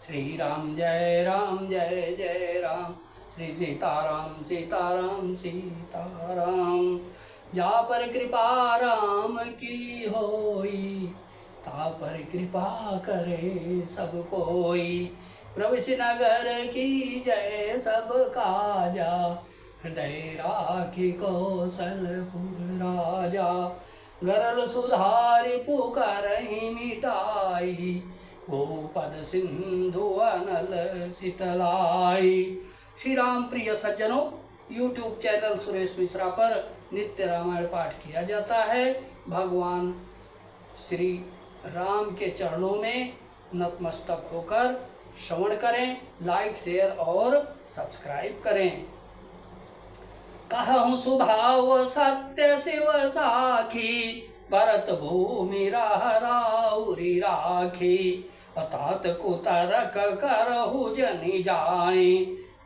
श्री राम जय जय राम, श्री सीताराम सीताराम सीताराम। जा पर कृपा राम की होई, ता पर कृपा करे सब कोई। प्रभु नगर की जय सब काजा, हृदय राखी कौशलपुर राजा। गरल सुधारि पुकारहि मिटाई, गोपद सिंधु अनल शीतलाई। श्री राम प्रिय सज्जनों, YouTube चैनल सुरेश मिश्रा पर नित्य रामायण पाठ किया जाता है। भगवान श्री राम के चरणों में नतमस्तक होकर श्रवण करें, लाइक शेयर और सब्सक्राइब करें। कहूँ सुभाव सत्य शिव साखी, भरत भूमि राहुरी राखी। अतात कुतरक करहु जनि जाए,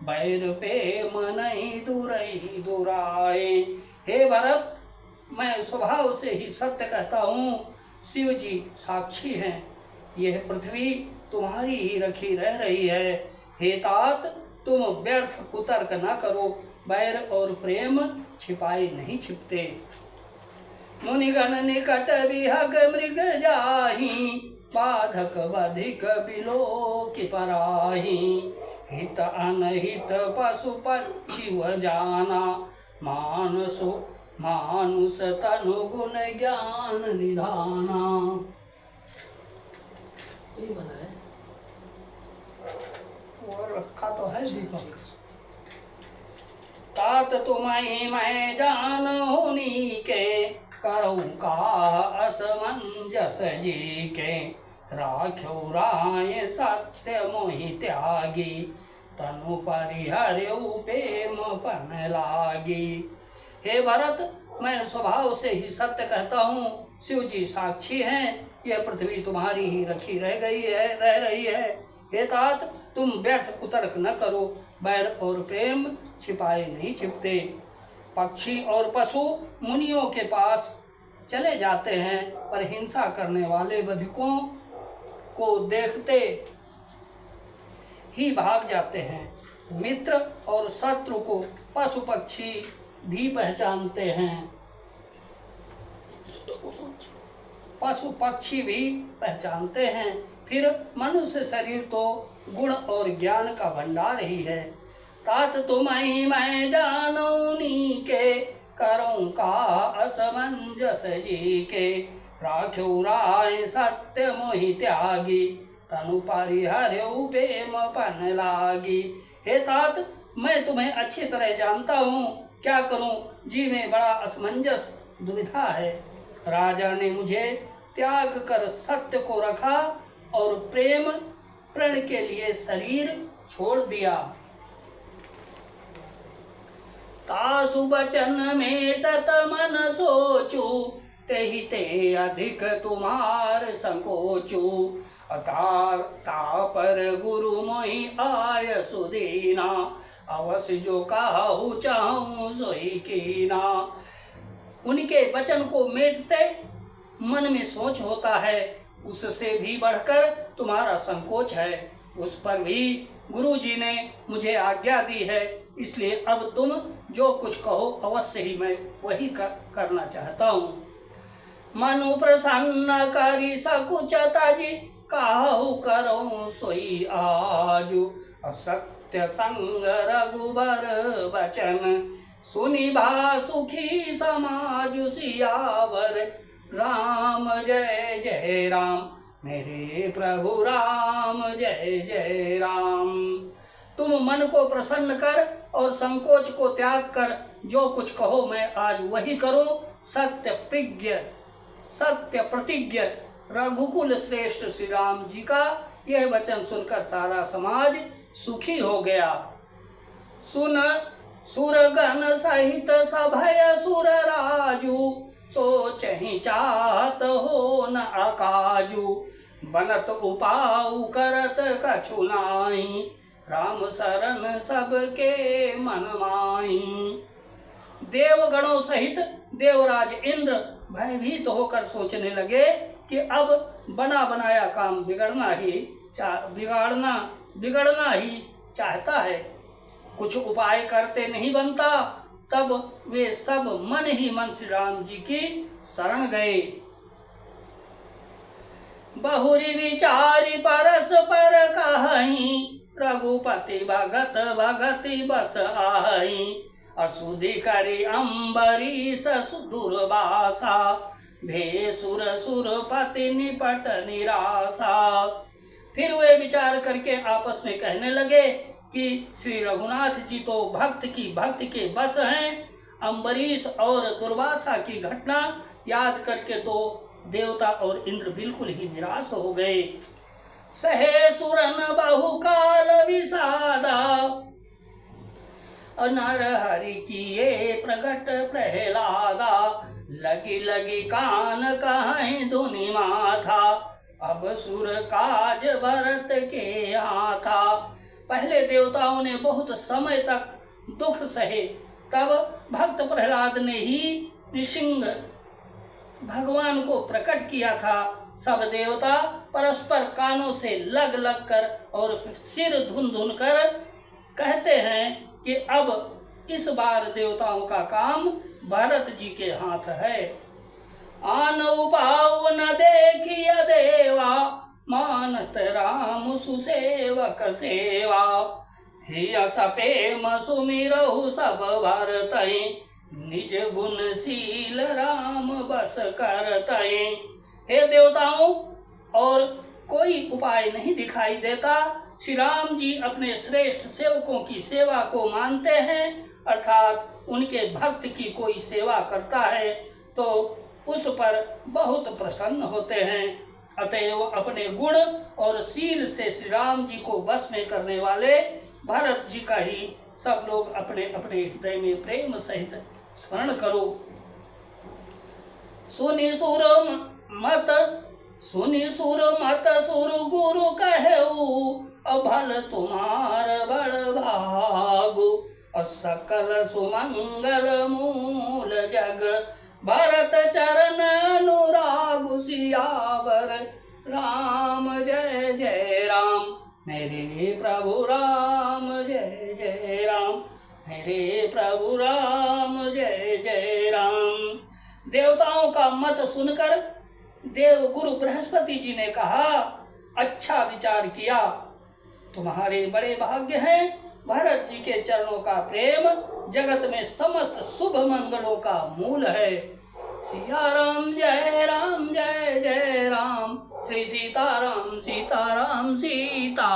बैर प्रेम नहीं दुरई दुराए। हे भरत, मैं स्वभाव से ही सत्य कहता हूँ, शिव जी साक्षी हैं। यह पृथ्वी तुम्हारी ही रखी रह रही है। हे तात, तुम व्यर्थ कुतर्क न करो, बैर और प्रेम छिपाए नहीं छिपते। मुनिगण निकट विहग मृग जाहि, बाधक बधिक बिलो की पराहि। हित अनहित पशु पक्षी व जाना, मानुष तनु गुण ज्ञान निधाना। ये बना है और रखा तो है दीपक। तात तुम्हें मैं जानहु नीके, करऊँ का असमंजस जी के। राख्यो राय सत्य मोहि त्यागी, तनु परिहर्यु प्रेम पन लागी। हे भरत, मैं स्वभाव से ही सत्य कहता हूँ, शिव जी साक्षी हैं। यह पृथ्वी तुम्हारी ही रखी रह रही है। हे तात, तुम व्यर्थ कुतर्क न करो, बैर और प्रेम छिपाए नहीं छिपते। पक्षी और पशु मुनियों के पास चले जाते हैं, पर हिंसा करने वाले बधिकों को देखते ही भाग जाते हैं। मित्र और शत्रु को पशु पक्षी भी पहचानते हैं, पशु पक्षी भी पहचानते हैं। फिर मनुष्य शरीर तो गुण और ज्ञान का भंडार ही है। तात तुम्हें मैं जानूं नीके, करूँ का असमंजस जी के। राख्यो राय सत्य मोहि त्यागी, तनु परिहर्यु प्रेम पन लागी। हे तात, मैं तुम्हें अच्छी तरह जानता हूँ, क्या करूँ, जी में बड़ा असमंजस दुविधा है। राजा ने मुझे त्याग कर सत्य को रखा और प्रेम प्रण के लिए शरीर छोड़ दिया। तासु बचन में तत मन सोचू, तेहि ते अधिक तुम्हार संकोचू। तापर गुरु मोहि आय सुदीना, अवश्य जो काहू चाहूं सोई कीना। उनके वचन को मेटते मन में सोच होता है, उससे भी बढ़कर तुम्हारा संकोच है। उस पर भी गुरु जी ने मुझे आज्ञा दी है, इसलिए अब तुम जो कुछ कहो अवश्य ही मैं वही करना चाहता हूँ। मनु प्रसन्न करी सकुचता जी, काहू करो सोई आजू। असत्य संग रघुबर बचन, सुनि भा सुखी समाज सियावर। राम जय जय राम, मेरे प्रभु राम जय जय राम। तुम मन को प्रसन्न कर और संकोच को त्याग कर जो कुछ कहो मैं आज वही करूं। सत्य प्रतिज्ञ रघुकुल श्रेष्ठ श्री राम जी का यह वचन सुनकर सारा समाज सुखी हो गया। सुन सुरगण सहित सभय सुर राजू, सोचहि चाहत हो न अकाजू। बनत उपाऊ करत कछु नाई, राम शरण सबके मन माई। देवगणों सहित देवराज इंद्र भयभीत होकर सोचने लगे कि अब बना बनाया काम बिगड़ना ही बिगड़ना ही चाहता है। कुछ उपाय करते नहीं बनता, तब वे सब मन ही मन श्री राम जी की शरण गए। बहुरी विचारी परस्पर कहीं, रघुपति भगत भगति बस आई। असुधि करी अम्बरीश दुर्वासा, भे सुर सुरपति निपट निराशा। फिर वे विचार करके आपस में कहने लगे कि श्री रघुनाथ जी तो भक्ति के बस हैं। अम्बरीश और दुर्वासा की घटना याद करके तो देवता और इंद्र बिल्कुल ही निराश हो गए। सहे सुरन बहुकाल विषादा, नर हरि किए प्रकट प्रहलादा। लगी लगी कान कहीं धुनि माथा, अब सुर काज भरत के हाथा। पहले देवताओं ने बहुत समय तक दुख सहे, तब भक्त प्रहलाद ने ही नृसिंह भगवान को प्रकट किया था। सब देवता परस्पर कानों से लग लग कर और सिर धुन धुन कर कहते हैं कि अब इस बार देवताओं का काम भरत जी के हाथ है। आन उपाव न देखिय देवा, मानत राम सुसेवक सेवा। हिय सपेम सुमिरहु सब भरतहि, निज गुणशील राम बस करतहि। हे देवताओं, और कोई उपाय नहीं दिखाई देता। श्री राम जी अपने श्रेष्ठ सेवकों की सेवा को मानते हैं, अर्थात उनके भक्त की कोई सेवा करता है तो उस पर बहुत प्रसन्न होते हैं। अतएव अपने गुण और शील से श्री राम जी को बस में करने वाले भरत जी का ही सब लोग अपने अपने हृदय में प्रेम सहित स्मरण करो। सुनि सुर मत सुर गुरु कहऊ, अभल तुम्हार बड़ भागु। सकल सुमंगल मूल जग, भरत चरण अनुरागु। सियावर राम जय जय राम, मेरे प्रभु राम जय जय राम, मेरे प्रभु राम जय जय राम। देवताओं का मत सुनकर देव गुरु बृहस्पति जी ने कहा, अच्छा विचार किया, तुम्हारे बड़े भाग्य हैं। भरत जी के चरणों का प्रेम जगत में समस्त शुभ मंगलों का मूल है। सिया राम जय जय राम, श्री सीताराम सीताराम सीता